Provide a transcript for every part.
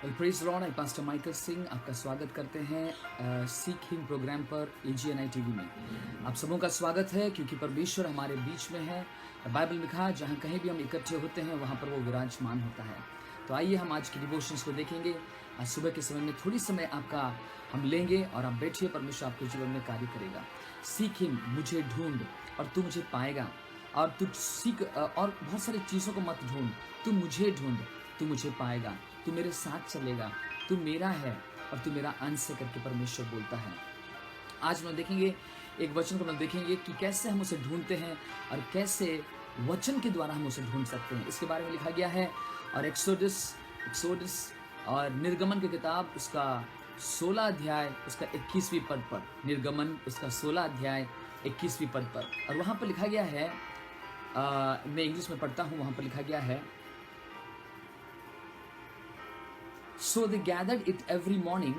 Praise Lord, आई pastor Michael Singh आपका स्वागत करते हैं सीक हिम प्रोग्राम पर AGNI टीवी में। आप सबों का स्वागत है क्योंकि परमेश्वर हमारे बीच में है। बाइबल में लिखा, जहाँ कहीं भी हम इकट्ठे होते हैं वहाँ पर वो विराजमान होता है। तो आइए हम आज की डिवोशंस को देखेंगे। आज सुबह के समय में थोड़ी समय आपका हम लेंगे और आप बैठिए, परमेश्वर आपके जीवन में कार्य करेगा। सीक हिम, मुझे ढूंढ और तू मुझे पाएगा। और तू सीख और बहुत सारी चीज़ों को मत ढूंढ, तू मुझे ढूंढ, तू मुझे पाएगा। तू मेरे साथ चलेगा, तू मेरा है और तू मेरा अंश है करके परमेश्वर बोलता है। आज हम देखेंगे एक वचन को, हम देखेंगे कि कैसे हम उसे ढूंढते हैं और कैसे वचन के द्वारा हम उसे ढूंढ सकते हैं। इसके बारे में लिखा गया है और एक्सोडस और निर्गमन की किताब उसका 16 अध्याय उसका 21वीं पद पर, निर्गमन उसका 16 अध्याय 21वीं पद पर। और वहाँ पर लिखा गया है, मैं इंग्लिश में पढ़ता हूँ, वहाँ पर लिखा गया है, So they gathered it every morning,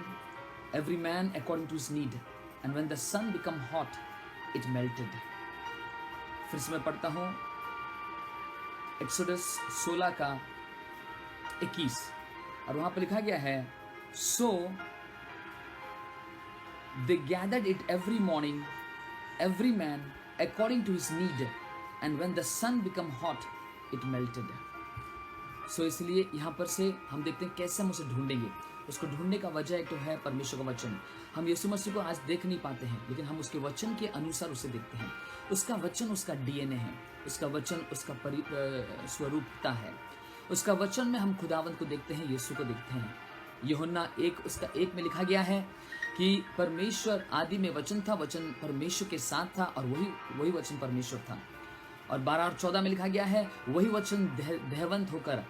every man according to his need, and when the sun became hot, it melted. फिर से मैं पढ़ता हूँ एक्सोडस 16 का 21, और वहाँ पर लिखा गया है, So they gathered it every morning, every man according to his need, and when the sun became hot, it melted. इसलिए यहाँ पर से हम देखते हैं कैसे हम उसे ढूंढेंगे। उसको ढूंढने का वजह एक तो है परमेश्वर का वचन। हम यीशु मसीह को आज देख नहीं पाते हैं, लेकिन हम उसके वचन के अनुसार उसे देखते हैं। उसका वचन उसका DNA है, उसका वचन उसका स्वरूपता है। उसका वचन में हम खुदावंत को देखते हैं, यीशु को देखते हैं। यूहन्ना 1 उसका 1 में लिखा गया है कि परमेश्वर आदि में वचन था, वचन परमेश्वर के साथ था और वही वचन परमेश्वर था। और 12 और 14 में लिखा गया है, वही वचन देहवंत होकर,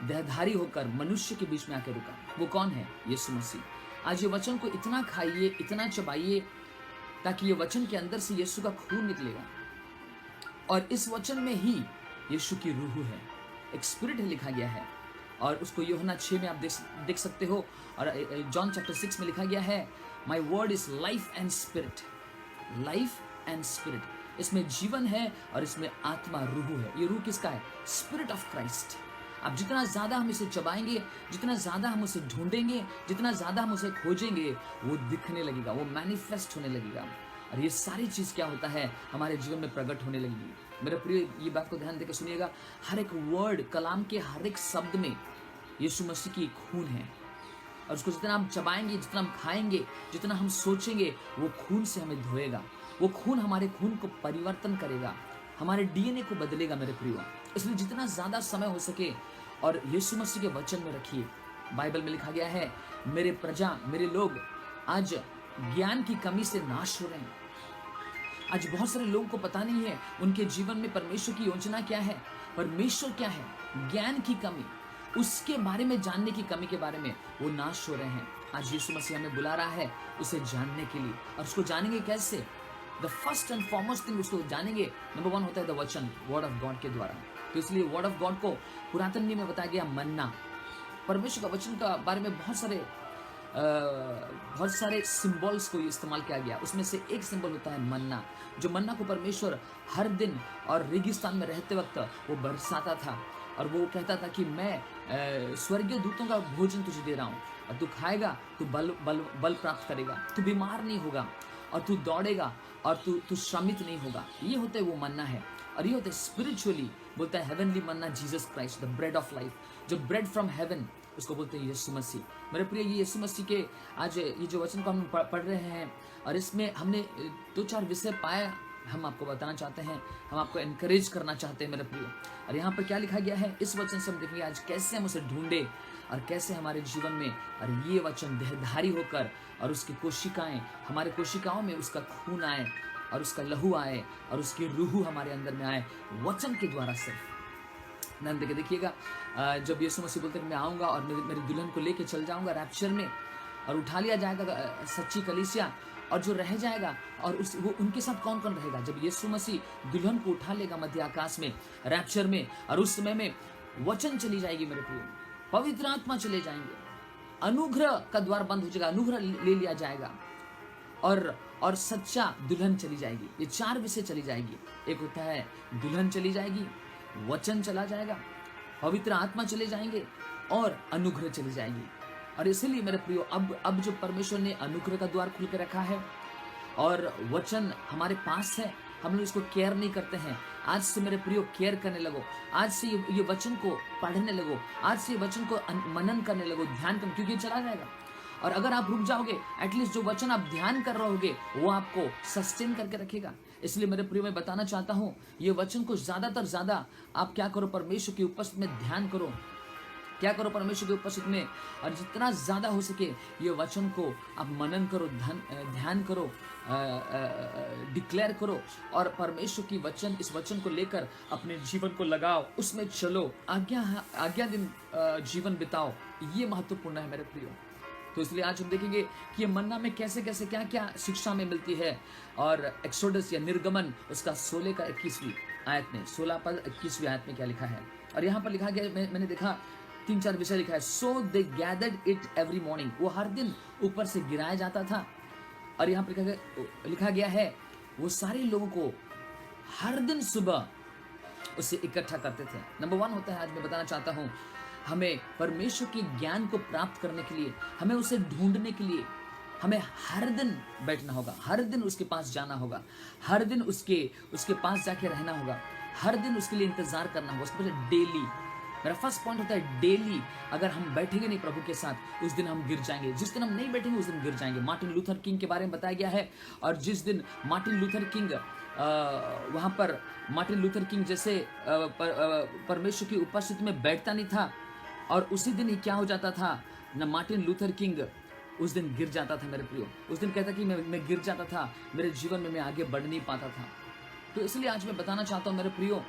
देहधारी होकर मनुष्य के बीच में आकर रुका। वो कौन है? यीशु मसीह। आज ये वचन को इतना खाइए, इतना चबाइए, ताकि ये वचन के अंदर से यीशु का खून निकलेगा। और इस वचन में ही यीशु की रूह है, एक स्पिरिट है लिखा गया है। और उसको यूहन्ना 6 में आप देख सकते हो। और जॉन चैप्टर 6 में लिखा गया है, my word is life and spirit, life and spirit. इसमें जीवन है और इसमें आत्मा, रूह है। ये रूह किसका है? Spirit of Christ. अब जितना ज्यादा हम इसे चबाएंगे, जितना ज्यादा हम उसे ढूंढेंगे, जितना ज्यादा हम उसे खोजेंगे, वो दिखने लगेगा, वो मैनिफेस्ट होने लगेगा। और ये सारी चीज क्या होता है, हमारे जीवन में प्रकट होने लगेगी। मेरे प्रिय, ये बात को ध्यान देकर सुनिएगा, हर एक वर्ड, कलाम के हर एक शब्द में यीशु मसीह की खून है। और उसको जितना हम चबाएंगे, जितना हम खाएंगे, जितना हम सोचेंगे, वो खून से हमें धोएगा। वो खून हमारे खून को परिवर्तन करेगा, हमारे DNA को बदलेगा मेरे प्रियो। इसलिए जितना ज्यादा समय हो सके और यीशु मसीह के वचन में रखिए। बाइबल में लिखा गया है, मेरे प्रजा, मेरे लोग आज ज्ञान की कमी से नाश हो रहे हैं। आज बहुत सारे लोगों को पता नहीं है उनके जीवन में परमेश्वर की योजना क्या है, परमेश्वर क्या है। ज्ञान की कमी, उसके बारे में जानने की कमी के बारे में वो नाश हो रहे हैं। आज यीशु मसीह हमें बुला रहा है उसे जानने के लिए। और उसको जानेंगे कैसे? The first and foremost thing उसको जानेंगे, नंबर 1 होता है द वचन, वर्ड ऑफ गॉड के द्वारा। तो इसलिए वर्ड ऑफ गॉड को पुरातन नियम में बताया गया मन्ना। परमेश्वर का वचन का बारे में बहुत सारे सिंबल्स को इस्तेमाल किया गया। उसमें से एक सिंबल होता है मन्ना, जो मन्ना को परमेश्वर हर दिन और रेगिस्तान में रहते वक्त वो बरसाता था। और वो कहता था कि मैं स्वर्गीय दूतों का भोजन तुझे दे रहा हूँ, और तू खाएगा, तू बल प्राप्त करेगा, तू बीमार नहीं होगा, और तू दौड़ेगा, और तू श्रमित नहीं होगा। ये होता है वो मन्ना है। और ये होता है स्पिरिचुअली, बोलता है heavenly Manna, Jesus Christ, the bread of life, जो ब्रेड फ्रॉम हेवन, उसको बोलते हैं यीशु मसीह। मेरे प्रिय, ये यीशु मसीह के आज ये जो वचन को हम पढ़ रहे हैं, और इसमें हमने 2-4 विषय पाए, हम आपको बताना चाहते हैं, हम आपको एनकरेज करना चाहते हैं मेरे प्रिय। और यहाँ पर क्या लिखा गया है, इस वचन से हम देखेंगे आज कैसे हम उसे ढूंढे और कैसे हमारे जीवन में और ये वचन देहधारी होकर और उसकी कोशिकाएं, हमारे कोशिकाओं में उसका खून आए और उसका लहू आए और उसकी रूह हमारे अंदर में आए, वचन के द्वारा सिर्फ। ध्यान देके देखिएगा, जब यीशु मसीह बोलते हैं मैं आऊँगा और मेरी दुल्हन को लेके चल जाऊँगा रैप्चर में, और उठा लिया जाएगा सच्ची कलीसिया, और जो रह जाएगा, और वो उनके साथ कौन कौन रहेगा? जब यीशु मसीह दुल्हन को उठा लेगा मध्य आकाश में, रैप्चर में, और उस समय में वचन चली जाएगी मेरे प्रिय, पवित्र आत्मा चले जाएंगे, अनुग्रह का द्वार बंद हो जाएगा, अनुग्रह ले लिया जाएगा, और सच्चा दुल्हन चली जाएगी। ये 4 विषय चली जाएगी। एक होता है दुल्हन चली जाएगी, वचन चला जाएगा, पवित्र आत्मा चले जाएंगे, और अनुग्रह चली जाएगी। और इसीलिए मेरे प्रियो अब जो परमेश्वर ने अनुग्रह का द्वार खुल के रखा है और वचन हमारे पास है, हम लोग इसको केयर नहीं करते हैं। आज से मेरे प्रियो केयर करने लगो, आज से ये वचन को पढ़ने लगो, आज से ये वचन को मनन करने लगो, ध्यान करने, क्योंकि ये चला जाएगा। और अगर आप रुक जाओगे, एटलीस्ट जो वचन आप ध्यान कर रहे होगे वो आपको सस्टेन करके रखेगा। इसलिए मेरे प्रियो मैं बताना चाहता हूँ, ये वचन को ज्यादातर ज्यादा आप क्या करो, परमेश्वर की उपस्थिति में ध्यान करो, क्या करो परमेश्वर की उपस्थिति में, और जितना ज्यादा हो सके ये वचन को आप मनन करो, ध्यान करो, डिक्लेयर करो, और परमेश्वर की वचन, इस वचन को लेकर अपने जीवन को लगाओ, उसमें चलो, आज्ञा दिन जीवन बिताओ। ये महत्वपूर्ण है मेरे प्रियो। तो इसलिए आज हम देखेंगे कि ये मन्ना में कैसे कैसे क्या क्या शिक्षा में मिलती है। और एक्सोडस या निर्गमन उसका 16 का 21वीं आयत में, 16 पर 21वीं आयत में क्या लिखा है, और यहाँ पर लिखा गया, मैंने देखा 3-4 विषय लिखा है। सो दे गैदर्ड इट एवरी मॉर्निंग, वो हर दिन ऊपर से गिराया जाता था। और यहाँ पर लिखा गया है वो सारे लोगों को हर दिन सुबह उसे इकट्ठा करते थे। नंबर 1 होता है, आज मैं बताना चाहता हूँ, हमें परमेश्वर के ज्ञान को प्राप्त करने के लिए, हमें उसे ढूंढने के लिए, हमें हर दिन बैठना होगा, हर दिन उसके पास जाना होगा, हर दिन उसके पास जाके रहना होगा, हर दिन उसके लिए इंतजार करना होगा, उसके डेली। मेरा फर्स्ट पॉइंट होता है डेली। अगर हम बैठेंगे नहीं प्रभु के साथ, उस दिन हम गिर जाएंगे। जिस दिन हम नहीं बैठेंगे उस दिन गिर जाएंगे। मार्टिन लूथर किंग के बारे में बताया गया है, और जिस दिन मार्टिन लूथर किंग वहाँ पर मार्टिन लूथर किंग जैसे परमेश्वर की उपस्थिति में बैठता नहीं था, और उसी दिन ही क्या हो जाता था ना, मार्टिन लूथर किंग उस दिन गिर जाता था मेरे प्रियो। उस दिन कहता कि मैं गिर जाता था, मेरे जीवन में मैं आगे बढ़ नहीं पाता था। तो इसलिए आज मैं बताना चाहता हूँ मेरे प्रियो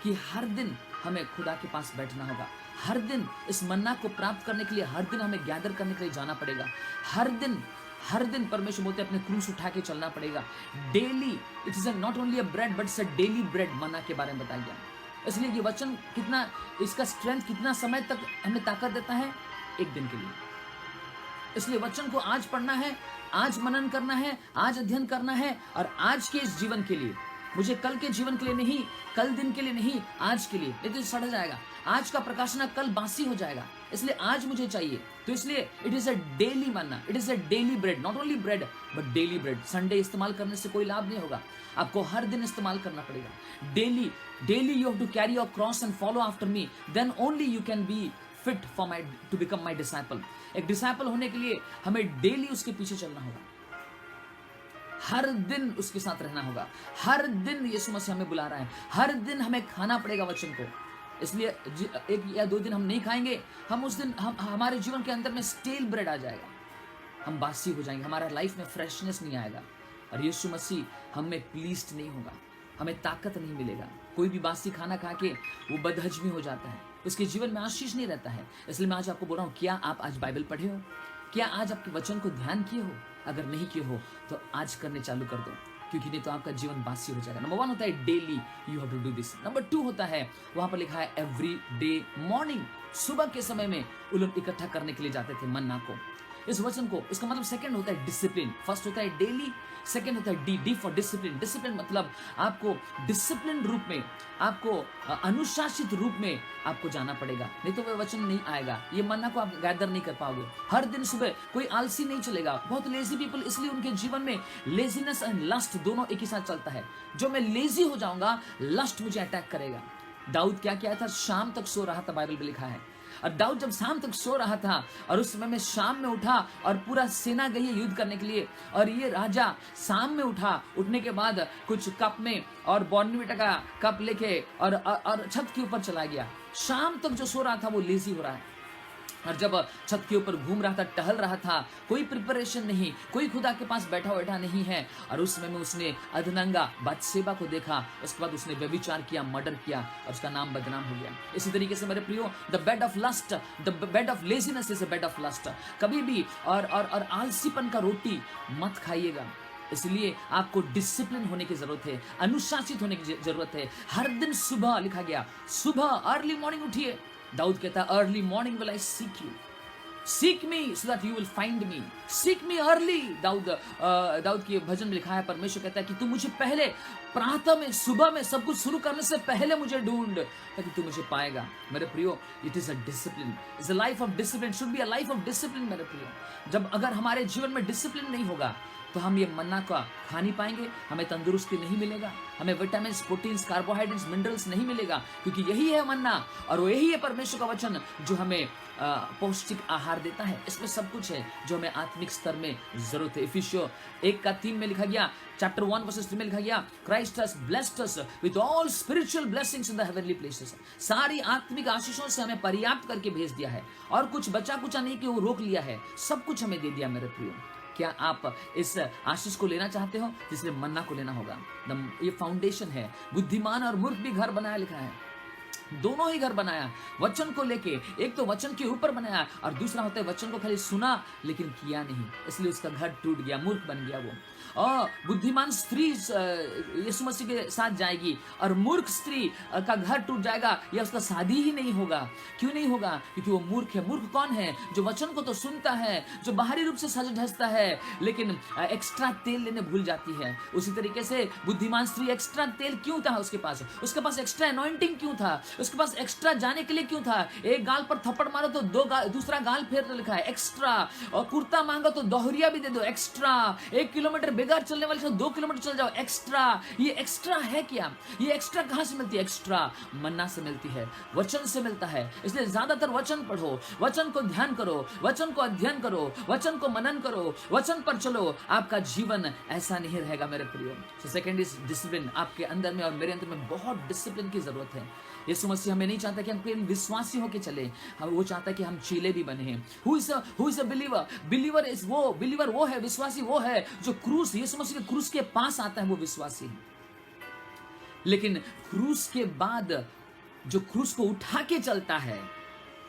कि हर दिन हमें खुदा के पास बैठना होगा, हर दिन इस मन्ना को प्राप्त करने के लिए हर दिन हमें गैदर करने के लिए जाना पड़ेगा। हर दिन परमेश्वर बोलते अपने क्रूस उठा के चलना पड़ेगा daily. It is not only a bread but it's a daily bread, manna के बारे में बताया गया। इसलिए ये वचन कितना, इसका स्ट्रेंथ कितना समय तक हमें ताकत देता है, एक दिन के लिए। इसलिए वचन को आज पढ़ना है, आज मनन करना है, आज अध्ययन करना है, और आज के इस जीवन के लिए, मुझे कल के जीवन के लिए नहीं, कल दिन के लिए नहीं, आज के लिए, नहीं तो सड़ जाएगा। आज का प्रकाशना कल बासी हो जाएगा, इसलिए आज मुझे चाहिए। तो इसलिए it is a daily Manna, it is a daily bread, not only bread but daily bread. Sunday इस्तेमाल करने से कोई लाभ नहीं होगा, आपको हर दिन इस्तेमाल करना पड़ेगा। Daily you have to carry your cross and follow after me, then only you can be fit for to become my disciple. एक डिसाइपल होने के लिए हमें डेली उसके पीछे चलना होगा, हर दिन उसके साथ रहना होगा, हर दिन यीशु मसीह हमें बुला रहा है, हर दिन हमें खाना पड़ेगा वचन को। इसलिए 1 या 2 दिन हम नहीं खाएंगे, हम उस दिन हमारे जीवन के अंदर में स्टेल ब्रेड आ जाएगा, हम बासी हो जाएंगे, हमारा लाइफ में फ्रेशनेस नहीं आएगा, और यीशु मसीह हमें प्लीज्ड नहीं होगा, हमें ताकत नहीं मिलेगा। कोई भी बासी खाना खा के वो बदहजमी हो जाता है, उसके जीवन में आशीष नहीं रहता है। इसलिए मैं आज आपको बोल रहा हूँ, क्या आप आज बाइबल पढ़े हो? क्या आज आपके वचन को ध्यान किए हो? अगर नहीं किए हो तो आज करने चालू कर दो, क्योंकि नहीं तो आपका जीवन बासी हो जाएगा। नंबर 1 होता है daily you have to do this. Number 2 होता है, वहां पर लिखा है एवरी डे मॉर्निंग, सुबह के समय में वो लोग इकट्ठा करने के लिए जाते थे मन्ना को, इस वचन को। इसका मतलब सेकंड होता है डिसिप्लिन। फर्स्ट होता है डेली, सेकंड होता है डी फॉर डिसिप्लिन। डिसिप्लिन मतलब आपको डिसिप्लिन रूप में, आपको अनुशासित रूप में आपको जाना पड़ेगा, नहीं तो वह वचन नहीं आएगा, ये मन्ना को आप गैदर नहीं कर पाओगे। हर दिन सुबह कोई आलसी नहीं चलेगा। बहुत लेजी पीपल, इसलिए उनके जीवन में लेजीनेस एंड लस्ट दोनों एक ही साथ चलता है। जो मैं लेजी हो जाऊंगा, लस्ट मुझे अटैक करेगा। दाऊद क्या किया था? शाम तक सो रहा था, बाइबल में लिखा है। और दाऊद जब शाम तक सो रहा था और उस समय में शाम में उठा और पूरा सेना गई है युद्ध करने के लिए, और ये राजा शाम में उठा, उठने के बाद कुछ कप में और बॉर्नवीटा का कप लेके और छत के ऊपर चला गया। शाम तक जो सो रहा था वो लेजी हो रहा है, और जब छत के ऊपर घूम रहा था, टहल रहा था, कोई प्रिपरेशन नहीं, कोई खुदा के पास बैठा नहीं है, और उस समय में उसने अधनंगा बत्शेबा को देखा। उसके बाद उसने व्यभिचार किया, मर्डर किया, और उसका नाम बदनाम हो गया। इसी तरीके से मेरे प्रियो, the bed of lust, the bed of laziness is a bed of lust. कभी भी और आलसीपन का रोटी मत खाइएगा। इसलिए आपको डिसिप्लिन होने की जरूरत है, अनुशासित होने की जरूरत है। हर दिन सुबह लिखा गया, सुबह अर्ली मॉर्निंग उठिए। दाऊद कहता early morning will I seek you. Seek me so that you will find me, seek me early. दाऊद की भजन में लिखा है, परमेश्वर कहता है कि तू मुझे पहले प्रातः में, सुबह में, सब कुछ शुरू करने से पहले मुझे ढूंढ, ताकि तू मुझे पाएगा। मेरे प्रियो, it is a discipline, it's a life of discipline, should be a life of discipline. मेरे प्रियो, जब अगर हमारे जीवन में डिसिप्लिन नहीं होगा तो हम ये मन्ना का खा नहीं पाएंगे, हमें तंदुरुस्ती नहीं मिलेगा, हमें विटामिन, प्रोटीन्स, कार्बोहाइड्रेट्स, मिनरल्स नहीं मिलेगा, क्योंकि यही है मन्ना और यही है परमेश्वर का वचन जो हमें पौष्टिक आहार देता है। इसमें सब कुछ है जो हमें आत्मिक स्तर में जरूरत है। इफिसियों 1:3 में लिखा गया, चैप्टर 1 वर्सेस 3 में लिखा गया, Christ has blessed us with all spiritual blessings in the heavenly places. सारी आत्मिक आशीषों से हमें पर्याप्त करके भेज दिया है और कुछ बचा कुचा नहीं कि वो रोक लिया है, सब कुछ हमें दे दिया। मेरे प्रियो, क्या आप इस आशीष को लेना चाहते हो? जिसमें मन्ना को लेना होगा। ये फाउंडेशन है। बुद्धिमान और मूर्ख भी घर बनाया, लिखा है, दोनों ही घर बनाया वचन को लेके। एक तो वचन के ऊपर बनाया और दूसरा होता है वचन को खाली सुना लेकिन किया नहीं, इसलिए उसका घर टूट गया, मूर्ख बन गया वो। और बुद्धिमान स्त्री यीशु मसीह के साथ जाएगी और मूर्ख स्त्री का घर टूट जाएगा या उसका शादी ही नहीं होगा। क्यों नहीं होगा? क्योंकि वो मूर्ख है। मूर्ख कौन है? जो वचन को तो सुनता है, जो बाहरी रूप से सज धजता है लेकिन एक्स्ट्रा तेल लेने भूल जाती है। उसी तरीके से बुद्धिमान स्त्री, एक्स्ट्रा तेल क्यों था उसके पास? उसके पास एक्स्ट्रा अनॉइंटिंग क्यों था? उसके पास एक्स्ट्रा जाने के लिए क्यों था? एक गाल पर थप्पड़ मारो तो दूसरा गाल फेर लिखा है, एक्स्ट्रा। और कुर्ता मांगो तो दोहरिया भी दे दो, एक्स्ट्रा। 1 किलोमीटर बेगार चलने वाले से 2 किलोमीटर चल जाओ, एक्स्ट्रा। ये एक्स्ट्रा है क्या? ये एक्स्ट्रा कहां से मिलती है? एक्स्ट्रा मन्ना से मिलती है, वचन से मिलता है। इसलिए ज्यादातर वचन पढ़ो, वचन को ध्यान करो, वचन को अध्ययन करो, वचन को मनन करो, वचन पर चलो। आपका जीवन ऐसा नहीं रहेगा मेरे प्रियो। So second is discipline. आपके अंदर में और मेरे अंदर में बहुत डिसिप्लिन की जरूरत है। यीशु मसीह हमें नहीं चाहता कि हम कोई विश्वासी होके चले, वो चाहता है कि हम चेले भी बने हैं। Who is a believer? Believer वो है, विश्वासी वो है जो क्रूस, यीशु मसीह के क्रूस के पास आता है, वो विश्वासी है। लेकिन क्रूस के बाद जो क्रूस को उठा के चलता है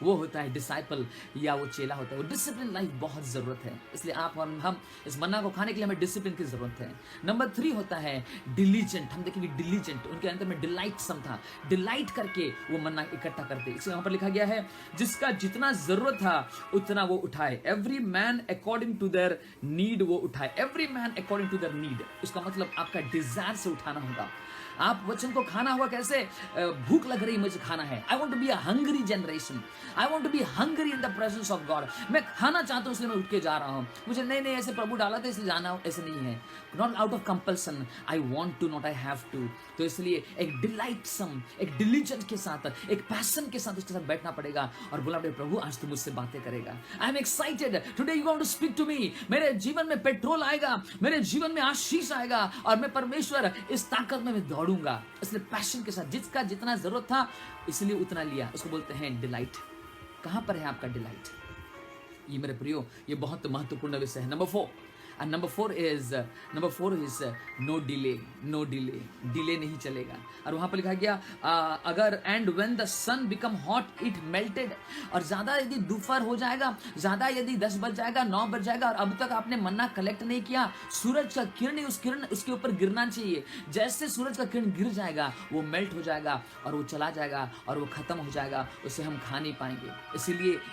वो होता है डिसाइपल या वो चेला होता है। वो डिसिप्लिन लाइफ बहुत जरूरत है। इसलिए आप और हम इस मन्ना को खाने के लिए हमें डिसिप्लिन की जरूरत है। नंबर 3 होता है डिलीजेंट। हम देखेंगे डिलीजेंट, उनके अंदर में डिलाइट सम था, डिलाइट करके वो मन्ना इकट्ठा करते। इसलिए वहां पर लिखा गया है, जिसका जितना जरूरत था उतना वो उठाए। Every man according to their need वो उठाए। Every man according to their need, उसका मतलब आपका डिजायर से उठाना होगा। आप वचन को खाना होगा कैसे? भूख लग रही, मुझे खाना है। I want to be a hungry generation, I want to be hungry in the presence of God. मैं खाना चाहता हूं इसलिए मैं उठ के जा रहा हूं। मुझे नहीं ऐसे प्रभु डाला था इसलिए जाना, ऐसे नहीं है। Not out of compulsion, I want to, not I have to. तो इसलिए एक डिलाइटसम, एक डिलीजेंट के साथ, एक पैशन के साथ उसके साथ बैठना पड़ेगा और बोला, प्रभु आज तू मुझसे बातें करेगा। I am excited today, you want to speak to me. मेरे जीवन में पेट्रोल आएगा, मेरे जीवन में आशीष आएगा और मैं परमेश्वर इस ताकत में दौड़ूंगा। इसलिए पैशन के साथ, जिसका जितना जरूरत था इसलिए उतना लिया, उसको बोलते हैं डिलाइट। कहां पर है आपका डिलाइट? ये मेरे प्रियो, ये बहुत महत्वपूर्ण विषय है। Number 4 And number four is no delay. No delay. Delay नहीं चलेगा। और वहां पर लिखा गया अगर and when the sun become hot it melted। और ज्यादा यदि दोपहर हो जाएगा, ज्यादा यदि 10 बज जाएगा, 9 बज जाएगा और अब तक आपने मन्ना कलेक्ट नहीं किया, सूरज का किरण ही उसके ऊपर गिरना चाहिए। जैसे सूरज का किरण गिर जाएगा वो मेल्ट हो जाएगा और वो चला जाएगा और वो खत्म हो जाएगा, उसे हम खा नहीं पाएंगे।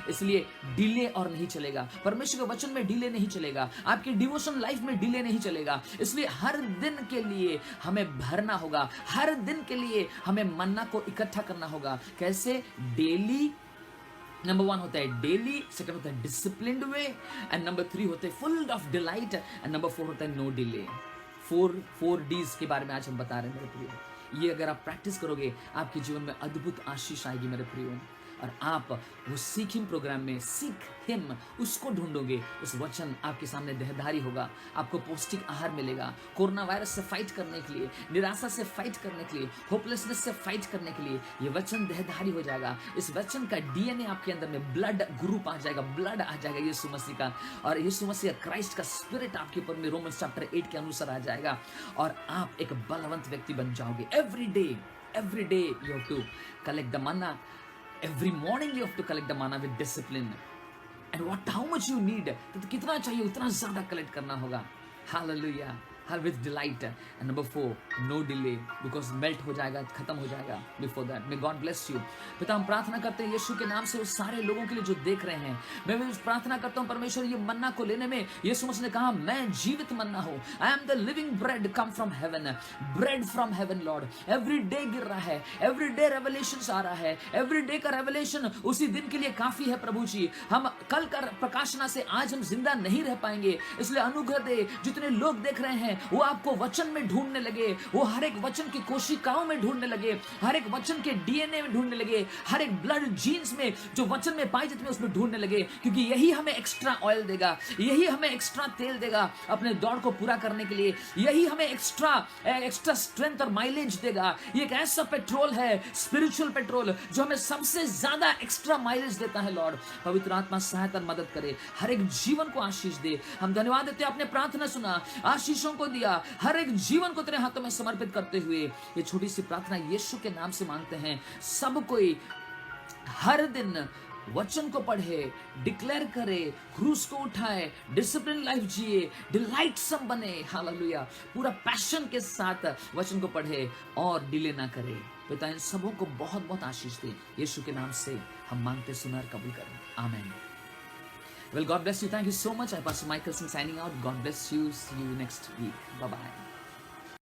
इसलिए डिले और नहीं चलेगा। परमेश्वर के वचन में डिले नहीं चलेगा, आपकी डिवोशन लाइफ में डिले नहीं चलेगा। इसलिए हर दिन के लिए हमें भरना होगा, हर दिन के लिए हमें मन्ना को इकट्ठा करना होगा। कैसे? डेली। नंबर 1 होता है डेली, सेकंड होता है डिसिप्लिन्ड वे, एंड नंबर 3 होता है full of delight, and number 4 होता है नो डिले। 4 डीज के बारे में आज हम बता रहे हैं मेरे प्रियो। ये अगर आप प्रैक्टिस करोगे आपके जीवन में अद्भुत आशीष आएगी मेरे प्रियो। और आप वो सीख हिम प्रोग्राम में सीख हिम उसको ढूंढोगे, उस वचन आपके सामने देहधारी होगा, आपको पौष्टिक आहार मिलेगा। कोरोना वायरस से फाइट करने के लिए, निराशा से फाइट करने के लिए, होपलेसनेस से फाइट करने के लिए ये वचन देहधारी हो जाएगा। इस वचन का डीएनए आपके अंदर में ब्लड ग्रुप आ जाएगा, ब्लड आ जाएगा यीशु मसीह का, और यीशु मसीह क्राइस्ट का स्पिरिट आपके ऊपर में रोमन्स चैप्टर 8 के अनुसार आ जाएगा और आप एक बलवंत व्यक्ति बन जाओगे। Every day you have to collect the manna. Every morning you have to collect the manna with discipline. And how much you need, तो कितना चाहिए उतना ज्यादा कलेक्ट करना होगा। Hallelujah, हर with delight. And number 4, no delay, because melt हो जाएगा, खत्म हो जाएगा before that. May God bless you. पिता हम प्रार्थना करते हैं यीशु के नाम से उस सारे लोगों के लिए जो देख रहे हैं। मैं भी प्रार्थना करता हूँ परमेश्वर, ये मन्ना को लेने में यीशु मसीह ने कहा मैं जीवित मन्ना हूँ। I am the living bread come from heaven, bread from heaven Lord. Every day गिर रहा है, एवरी डे रेवलेशन आ रहा है, एवरी डे का रेवलेशन उसी दिन के लिए काफी है प्रभु जी। हम कल का प्रकाशना से आज हम जिंदा नहीं रह पाएंगे, इसलिए अनुग्रह दे। जितने लोग देख रहे हैं वो आपको वचन में ढूंढने लगे, वो हर एक वचन की कोशिकाओं में ढूंढने लगे, हर एक वचन के डीएनए में ढूंढने लगे, हर एक ब्लड जीन्स में जो वचन में पाई जाती है उसमें ढूंढने लगे, क्योंकि यही हमें एक्स्ट्रा ऑयल देगा, यही हमें एक्स्ट्रा तेल देगा अपने दौड़ को पूरा करने के लिए, यही हमें एक्स्ट्रा स्ट्रेंथ और माइलेज देगा। ये एक ऐसा पेट्रोल है, स्पिरिचुअल पेट्रोल, जो हमें सबसे ज्यादा एक्स्ट्रा माइलेज देता है। लॉर्ड पवित्र आत्मा सहायता मदद करे, हर एक जीवन को आशीष दे। हम धन्यवाद देते हैं, आपने प्रार्थना सुना, आशीषों को दिया, हर एक जीवन को तेरे हाथों में समर्पित करते हुए ये छोटी सी प्रार्थना यीशु के नाम से मांगते हैं। सब कोई हर दिन वचन को पढ़े, डिक्लेयर करे, क्रूस को उठाए, डिसिप्लिन लाइफ जिए, डिलाइटसम बने। हालेलुया, पूरा पैशन के साथ वचन को पढ़े और डिले ना करे। पिता इन सबों को बहुत बहुत आशीष दे, यीशु के नाम से हम मांगते सुना और कबूल करें, आमीन। Well, God bless you. Thank you so much. I Pastor Michael Singh signing out. God bless you. See you next week. Bye-bye.